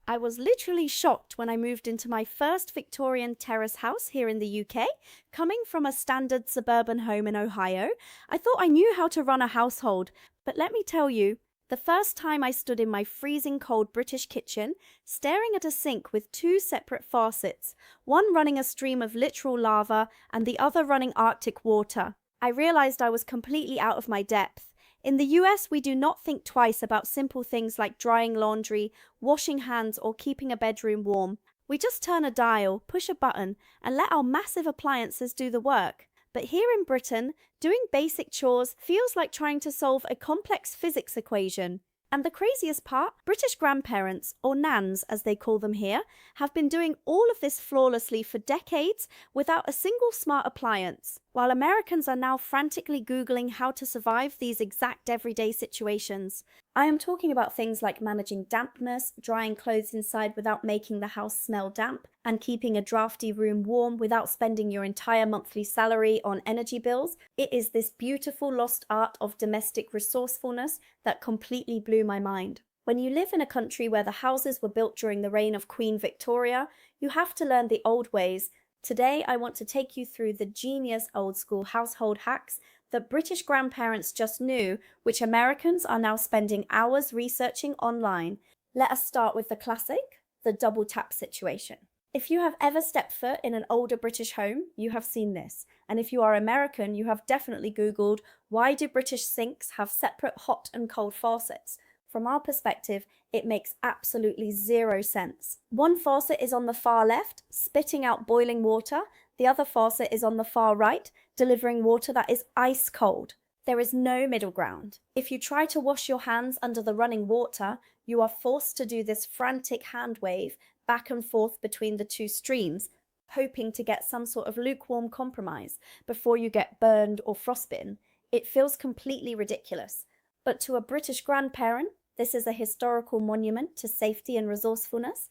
I was literally shocked when I moved into my first Victorian terrace house here in the UK. Coming from a standard suburban home in Ohio, I thought I knew how to run a household, but let me tell you, the first time I stood in my freezing cold British kitchen, staring at a sink with two separate faucets, one running a stream of literal lava and the other running Arctic water, I realized I was completely out of my depth. In the US, we do not think twice about simple things like drying laundry, washing hands, or keeping a bedroom warm. We just turn a dial, push a button, and let our massive appliances do the work. But here in Britain, doing basic chores feels like trying to solve a complex physics equation. And the craziest part, British grandparents, or nans as they call them here, have been doing all of this flawlessly for decades without a single smart appliance, while Americans are now frantically Googling how to survive these exact everyday situations. I am talking about things like managing dampness, drying clothes inside without making the house smell damp, and keeping a drafty room warm without spending your entire monthly salary on energy bills. It is this beautiful lost art of domestic resourcefulness that completely blew my mind. When you live in a country where the houses were built during the reign of Queen Victoria, you have to learn the old ways. Today, I want to take you through the genius old-school household hacks that British grandparents just knew, which Americans are now spending hours researching online. Let us start with the classic, the double tap situation. If you have ever stepped foot in an older British home, you have seen this. And if you are American, you have definitely Googled, why do British sinks have separate hot and cold faucets? From our perspective, it makes absolutely zero sense. One faucet is on the far left, spitting out boiling water. The other faucet is on the far right, delivering water that is ice cold. There is no middle ground. If you try to wash your hands under the running water, you are forced to do this frantic hand wave back and forth between the two streams, hoping to get some sort of lukewarm compromise before you get burned or frostbitten. It feels completely ridiculous. But to a British grandparent, this is a historical monument to safety and resourcefulness.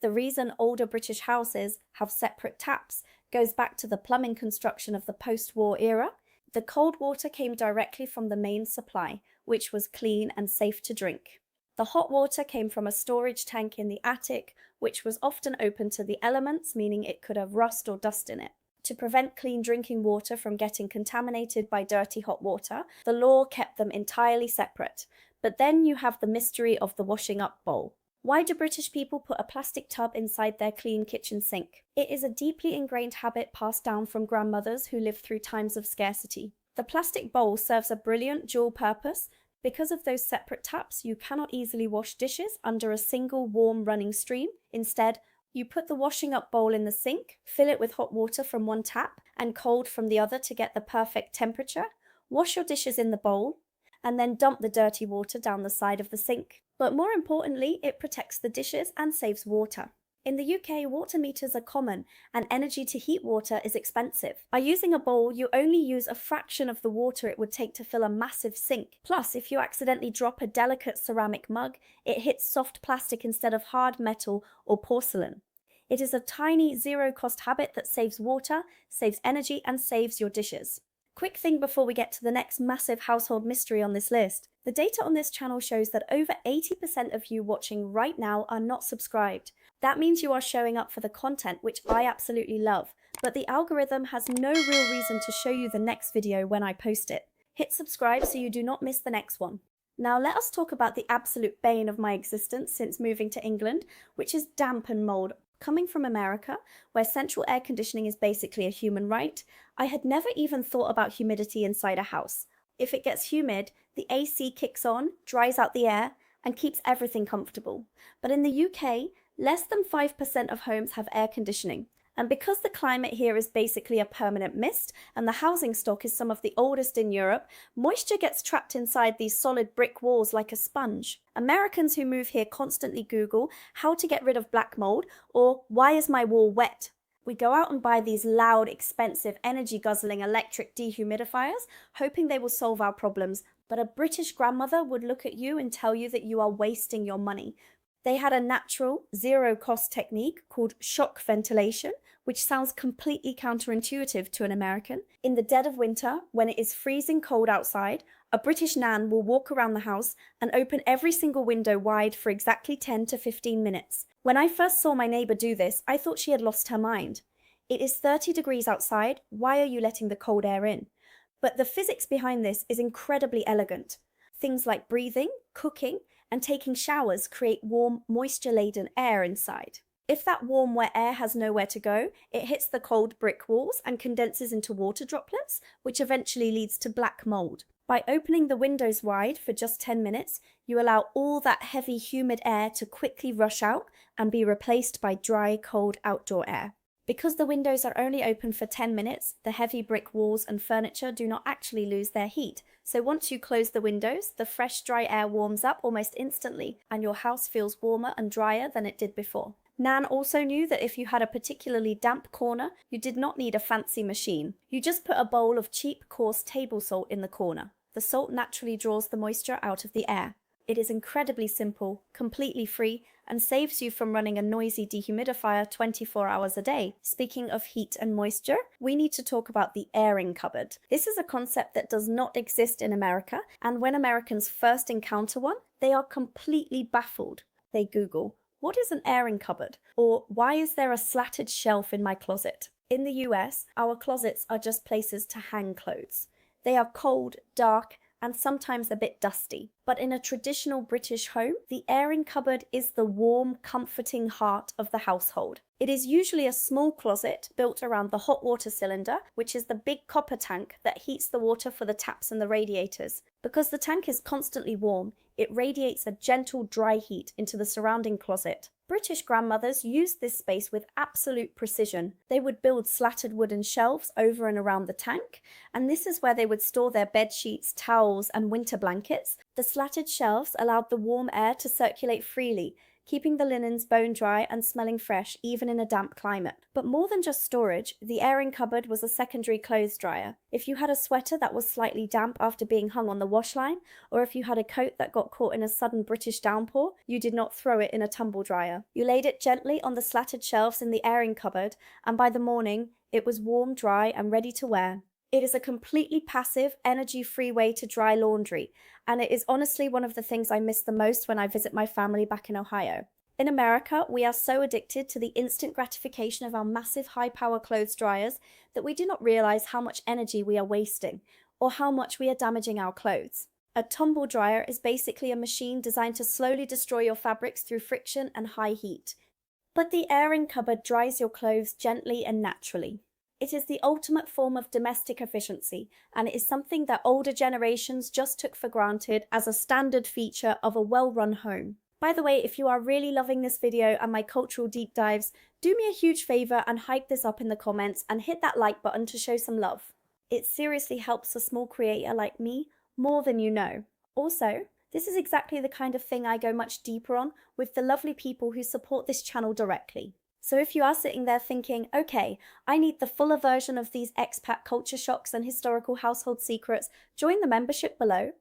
The reason older British houses have separate taps goes back to the plumbing construction of the post-war era. The cold water came directly from the main supply, which was clean and safe to drink. The hot water came from a storage tank in the attic, which was often open to the elements, meaning it could have rust or dust in it. To prevent clean drinking water from getting contaminated by dirty hot water, the law kept them entirely separate. But then you have the mystery of the washing up bowl. Why do British people put a plastic tub inside their clean kitchen sink? It is a deeply ingrained habit passed down from grandmothers who lived through times of scarcity. The plastic bowl serves a brilliant dual purpose. Because of those separate taps, you cannot easily wash dishes under a single warm running stream. Instead, you put the washing up bowl in the sink, fill it with hot water from one tap and cold from the other to get the perfect temperature, wash your dishes in the bowl, and then dump the dirty water down the side of the sink. But more importantly, it protects the dishes and saves water. In the UK, water meters are common, and energy to heat water is expensive. By using a bowl, you only use a fraction of the water it would take to fill a massive sink. Plus, if you accidentally drop a delicate ceramic mug, it hits soft plastic instead of hard metal or porcelain. It is a tiny, zero-cost habit that saves water, saves energy, and saves your dishes. Quick thing before we get to the next massive household mystery on this list. The data on this channel shows that over 80% of you watching right now are not subscribed. That means you are showing up for the content, which I absolutely love, but the algorithm has no real reason to show you the next video when I post it. Hit subscribe so you do not miss the next one. Now let us talk about the absolute bane of my existence since moving to England, which is damp and mold. Coming from America, where central air conditioning is basically a human right, I had never even thought about humidity inside a house. If it gets humid, the AC kicks on, dries out the air, and keeps everything comfortable. But in the UK, less than 5% of homes have air conditioning. And because the climate here is basically a permanent mist, and the housing stock is some of the oldest in Europe, moisture gets trapped inside these solid brick walls like a sponge. Americans who move here constantly Google how to get rid of black mold, or why is my wall wet? We go out and buy these loud, expensive, energy-guzzling electric dehumidifiers, hoping they will solve our problems. But a British grandmother would look at you and tell you that you are wasting your money. They had a natural, zero-cost technique called shock ventilation, which sounds completely counterintuitive to an American. In the dead of winter, when it is freezing cold outside, a British nan will walk around the house and open every single window wide for exactly 10 to 15 minutes. When I first saw my neighbor do this, I thought she had lost her mind. It is 30 degrees outside, why are you letting the cold air in? But the physics behind this is incredibly elegant. Things like breathing, cooking, and taking showers create warm, moisture-laden air inside. If that warm, wet air has nowhere to go, it hits the cold brick walls and condenses into water droplets, which eventually leads to black mold. By opening the windows wide for just 10 minutes, you allow all that heavy, humid air to quickly rush out and be replaced by dry, cold outdoor air. Because the windows are only open for 10 minutes, the heavy brick walls and furniture do not actually lose their heat. So once you close the windows, the fresh, dry air warms up almost instantly, and your house feels warmer and drier than it did before. Nan also knew that if you had a particularly damp corner, you did not need a fancy machine. You just put a bowl of cheap, coarse table salt in the corner. The salt naturally draws the moisture out of the air. It is incredibly simple, completely free, and saves you from running a noisy dehumidifier 24 hours a day. Speaking of heat and moisture, we need to talk about the airing cupboard. This is a concept that does not exist in America, and when Americans first encounter one, they are completely baffled. They Google, "What is an airing cupboard?" or "Why is there a slatted shelf in my closet?" In the US, our closets are just places to hang clothes. They are cold, dark, and sometimes a bit dusty. But in a traditional British home, the airing cupboard is the warm, comforting heart of the household. It is usually a small closet built around the hot water cylinder, which is the big copper tank that heats the water for the taps and the radiators. Because the tank is constantly warm, it radiates a gentle, dry heat into the surrounding closet. British grandmothers used this space with absolute precision. They would build slatted wooden shelves over and around the tank, and this is where they would store their bed sheets, towels, and winter blankets. The slatted shelves allowed the warm air to circulate freely, keeping the linens bone dry and smelling fresh even in a damp climate. But more than just storage, the airing cupboard was a secondary clothes dryer. If you had a sweater that was slightly damp after being hung on the wash line, or if you had a coat that got caught in a sudden British downpour, you did not throw it in a tumble dryer. You laid it gently on the slatted shelves in the airing cupboard, and by the morning, it was warm, dry, and ready to wear. It is a completely passive, energy-free way to dry laundry, and it is honestly one of the things I miss the most when I visit my family back in Ohio. In America, we are so addicted to the instant gratification of our massive high-power clothes dryers that we do not realize how much energy we are wasting, or how much we are damaging our clothes. A tumble dryer is basically a machine designed to slowly destroy your fabrics through friction and high heat. But the airing cupboard dries your clothes gently and naturally. It is the ultimate form of domestic efficiency, and it is something that older generations just took for granted as a standard feature of a well-run home. By the way, if you are really loving this video and my cultural deep dives, do me a huge favor and hype this up in the comments and hit that like button to show some love. It seriously helps a small creator like me more than you know. Also, this is exactly the kind of thing I go much deeper on with the lovely people who support this channel directly. So if you are sitting there thinking, okay, I need the fuller version of these expat culture shocks and historical household secrets, join the membership below.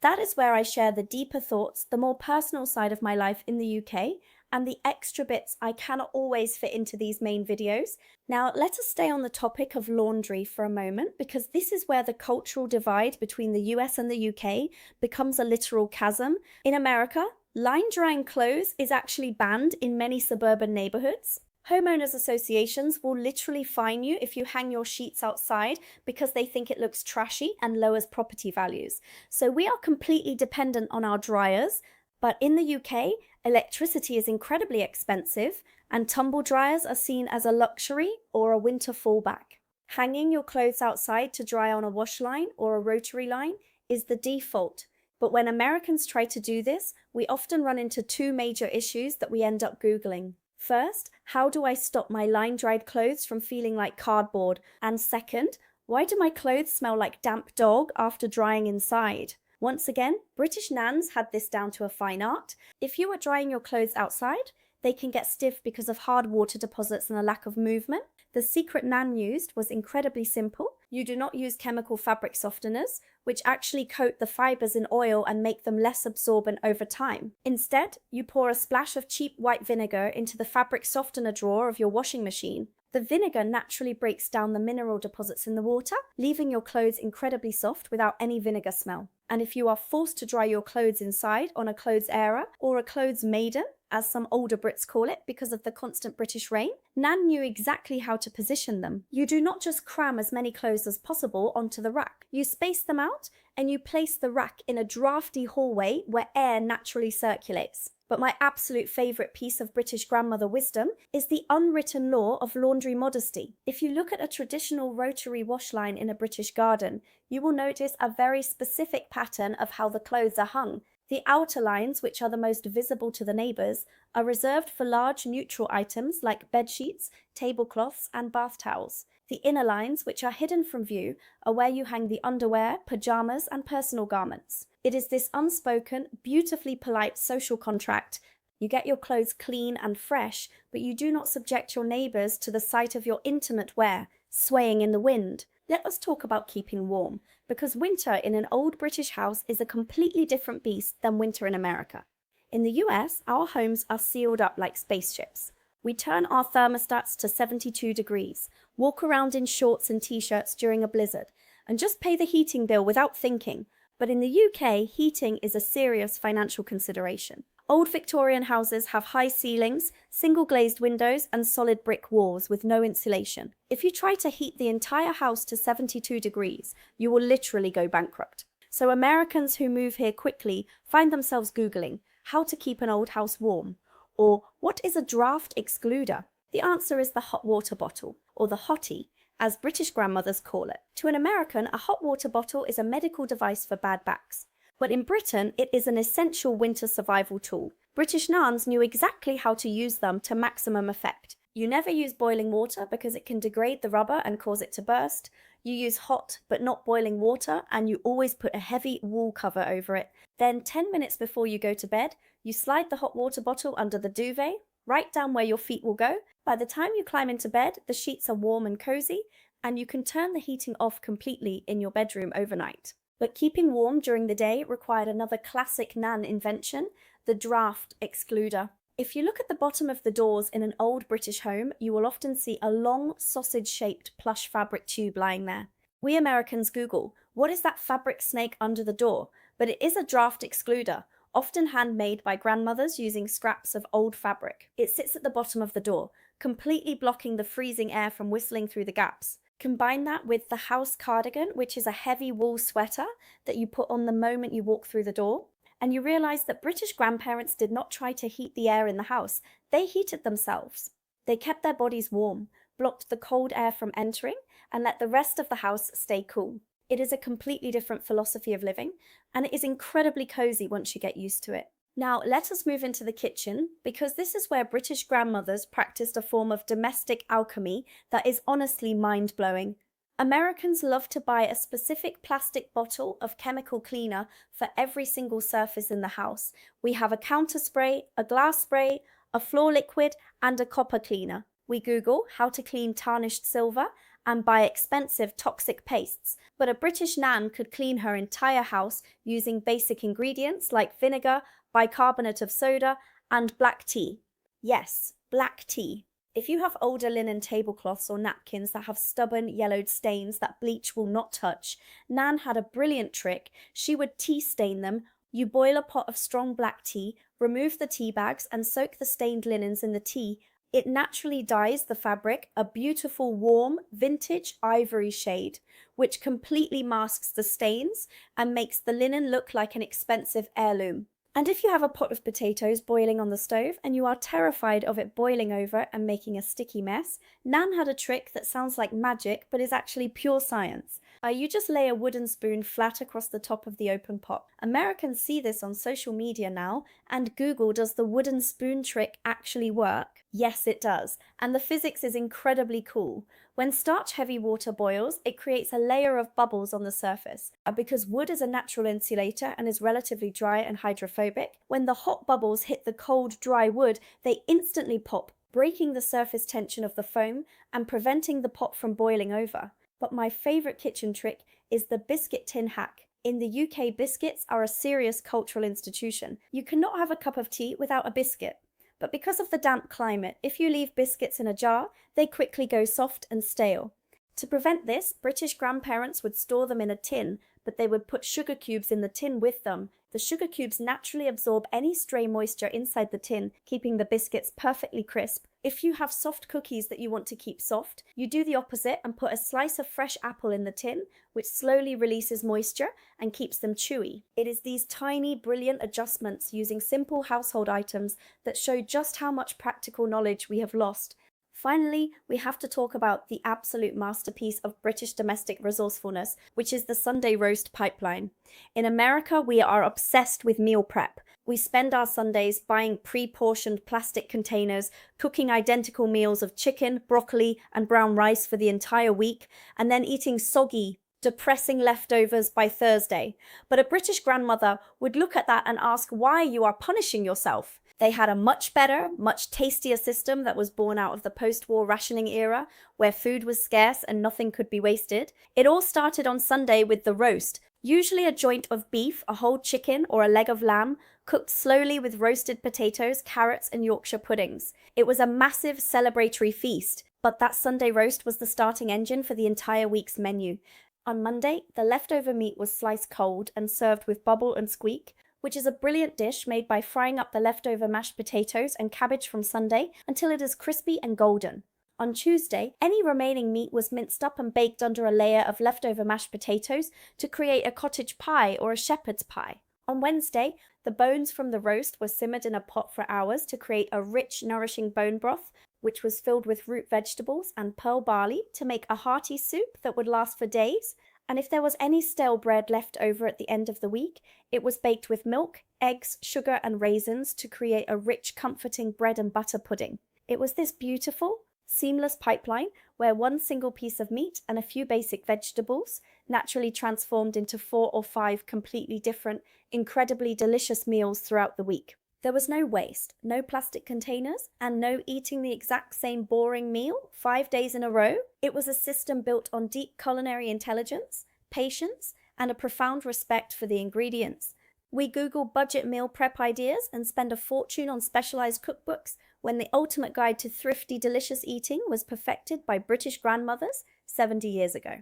That is where I share the deeper thoughts, the more personal side of my life in the UK, and the extra bits I cannot always fit into these main videos. Now, let us stay on the topic of laundry for a moment, because this is where the cultural divide between the US and the UK becomes a literal chasm. In America, line drying clothes is actually banned in many suburban neighborhoods. Homeowners associations will literally fine you if you hang your sheets outside because they think it looks trashy and lowers property values. So we are completely dependent on our dryers, but in the UK, electricity is incredibly expensive and tumble dryers are seen as a luxury or a winter fallback. Hanging your clothes outside to dry on a wash line or a rotary line is the default. But when Americans try to do this, we often run into two major issues that we end up Googling. First, how do I stop my line-dried clothes from feeling like cardboard? And second, why do my clothes smell like damp dog after drying inside? Once again, British nans had this down to a fine art. If you were drying your clothes outside, They can get stiff because of hard water deposits and a lack of movement. The secret Nan used was incredibly simple. You do not use chemical fabric softeners, which actually coat the fibers in oil and make them less absorbent over time. Instead, you pour a splash of cheap white vinegar into the fabric softener drawer of your washing machine. The vinegar naturally breaks down the mineral deposits in the water, leaving your clothes incredibly soft without any vinegar smell. And if you are forced to dry your clothes inside on a clothes airer or a clothes maiden, as some older Brits call it because of the constant British rain, Nan knew exactly how to position them. You do not just cram as many clothes as possible onto the rack. You space them out and you place the rack in a drafty hallway where air naturally circulates. But my absolute favourite piece of British grandmother wisdom is the unwritten law of laundry modesty. If you look at a traditional rotary wash line in a British garden, you will notice a very specific pattern of how the clothes are hung. The outer lines, which are the most visible to the neighbours, are reserved for large neutral items like bedsheets, tablecloths and bath towels. The inner lines, which are hidden from view, are where you hang the underwear, pyjamas and personal garments. It is this unspoken, beautifully polite social contract. You get your clothes clean and fresh, but you do not subject your neighbours to the sight of your intimate wear, swaying in the wind. Let us talk about keeping warm, because winter in an old British house is a completely different beast than winter in America. In the US, our homes are sealed up like spaceships. We turn our thermostats to 72 degrees, walk around in shorts and t-shirts during a blizzard, and just pay the heating bill without thinking. But in the UK, heating is a serious financial consideration. Old Victorian houses have high ceilings, single glazed windows and solid brick walls with no insulation. If you try to heat the entire house to 72 degrees, you will literally go bankrupt. So Americans who move here quickly find themselves Googling how to keep an old house warm, or what is a draft excluder? The answer is the hot water bottle, or the hottie, as British grandmothers call it. To an American, a hot water bottle is a medical device for bad backs. But in Britain, it is an essential winter survival tool. British nans knew exactly how to use them to maximum effect. You never use boiling water because it can degrade the rubber and cause it to burst. You use hot but not boiling water, and you always put a heavy wool cover over it. Then 10 minutes before you go to bed, you slide the hot water bottle under the duvet, right down where your feet will go. By the time you climb into bed, the sheets are warm and cozy, and you can turn the heating off completely in your bedroom overnight. But keeping warm during the day required another classic Nan invention, the draft excluder. If you look at the bottom of the doors in an old British home, you will often see a long sausage-shaped plush fabric tube lying there. We Americans Google, what is that fabric snake under the door? But it is a draft excluder, often handmade by grandmothers using scraps of old fabric. It sits at the bottom of the door, completely blocking the freezing air from whistling through the gaps. Combine that with the house cardigan, which is a heavy wool sweater that you put on the moment you walk through the door, and you realize that British grandparents did not try to heat the air in the house. They heated themselves. They kept their bodies warm, blocked the cold air from entering, and let the rest of the house stay cool. It is a completely different philosophy of living, and it is incredibly cozy once you get used to it. Now, let us move into the kitchen, because this is where British grandmothers practiced a form of domestic alchemy that is honestly mind-blowing. Americans love to buy a specific plastic bottle of chemical cleaner for every single surface in the house. We have a counter spray, a glass spray, a floor liquid, and a copper cleaner. We Google how to clean tarnished silver and buy expensive toxic pastes, but a British nan could clean her entire house using basic ingredients like vinegar, bicarbonate of soda, and black tea. Yes, black tea. If you have older linen tablecloths or napkins that have stubborn yellowed stains that bleach will not touch, Nan had a brilliant trick. She would tea stain them. You boil a pot of strong black tea, remove the tea bags and soak the stained linens in the tea. It naturally dyes the fabric a beautiful warm vintage ivory shade, which completely masks the stains and makes the linen look like an expensive heirloom. And if you have a pot of potatoes boiling on the stove and you are terrified of it boiling over and making a sticky mess, Nan had a trick that sounds like magic but is actually pure science. You just lay a wooden spoon flat across the top of the open pot. Americans see this on social media now, and Google, does the wooden spoon trick actually work? Yes, it does, and the physics is incredibly cool. When starch-heavy water boils, it creates a layer of bubbles on the surface. Because wood is a natural insulator and is relatively dry and hydrophobic, when the hot bubbles hit the cold, dry wood, they instantly pop, breaking the surface tension of the foam and preventing the pot from boiling over. But my favourite kitchen trick is the biscuit tin hack. In the UK, biscuits are a serious cultural institution. You cannot have a cup of tea without a biscuit. But because of the damp climate, if you leave biscuits in a jar, they quickly go soft and stale. To prevent this, British grandparents would store them in a tin, but they would put sugar cubes in the tin with them. The sugar cubes naturally absorb any stray moisture inside the tin, keeping the biscuits perfectly crisp. If you have soft cookies that you want to keep soft, you do the opposite and put a slice of fresh apple in the tin, which slowly releases moisture and keeps them chewy. It is these tiny, brilliant adjustments using simple household items that show just how much practical knowledge we have lost. Finally, we have to talk about the absolute masterpiece of British domestic resourcefulness, which is the Sunday roast pipeline. In America, we are obsessed with meal prep. We spend our Sundays buying pre-portioned plastic containers, cooking identical meals of chicken, broccoli, and brown rice for the entire week, and then eating soggy, depressing leftovers by Thursday. But a British grandmother would look at that and ask why you are punishing yourself. They had a much better, much tastier system that was born out of the post-war rationing era, where food was scarce and nothing could be wasted. It all started on Sunday with the roast, usually a joint of beef, a whole chicken, or a leg of lamb, cooked slowly with roasted potatoes, carrots, and Yorkshire puddings. It was a massive celebratory feast, but that Sunday roast was the starting engine for the entire week's menu. On Monday, the leftover meat was sliced cold and served with bubble and squeak, which is a brilliant dish made by frying up the leftover mashed potatoes and cabbage from Sunday until it is crispy and golden. On Tuesday, any remaining meat was minced up and baked under a layer of leftover mashed potatoes to create a cottage pie or a shepherd's pie. On Wednesday, the bones from the roast were simmered in a pot for hours to create a rich, nourishing bone broth, which was filled with root vegetables and pearl barley to make a hearty soup that would last for days. And if there was any stale bread left over at the end of the week, it was baked with milk, eggs, sugar, and raisins to create a rich, comforting bread and butter pudding. It was this beautiful, seamless pipeline where one single piece of meat and a few basic vegetables naturally transformed into 4 or 5 completely different, incredibly delicious meals throughout the week. There was no waste, no plastic containers, and no eating the exact same boring meal 5 days in a row. It was a system built on deep culinary intelligence, patience, and a profound respect for the ingredients. We Google budget meal prep ideas and spend a fortune on specialized cookbooks when the ultimate guide to thrifty, delicious eating was perfected by British grandmothers 70 years ago.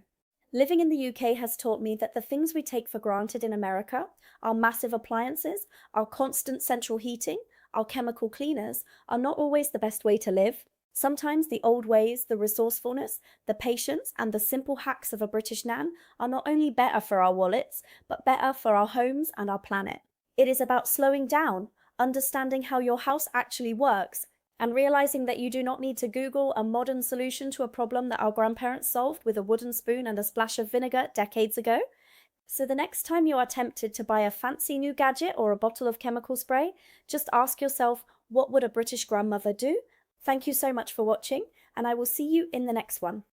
Living in the UK has taught me that the things we take for granted in America, our massive appliances, our constant central heating, our chemical cleaners, are not always the best way to live. Sometimes the old ways, the resourcefulness, the patience, and the simple hacks of a British nan are not only better for our wallets, but better for our homes and our planet. It is about slowing down, understanding how your house actually works, and realizing that you do not need to Google a modern solution to a problem that our grandparents solved with a wooden spoon and a splash of vinegar decades ago. So the next time you are tempted to buy a fancy new gadget or a bottle of chemical spray, just ask yourself, what would a British grandmother do? Thank you so much for watching, and I will see you in the next one.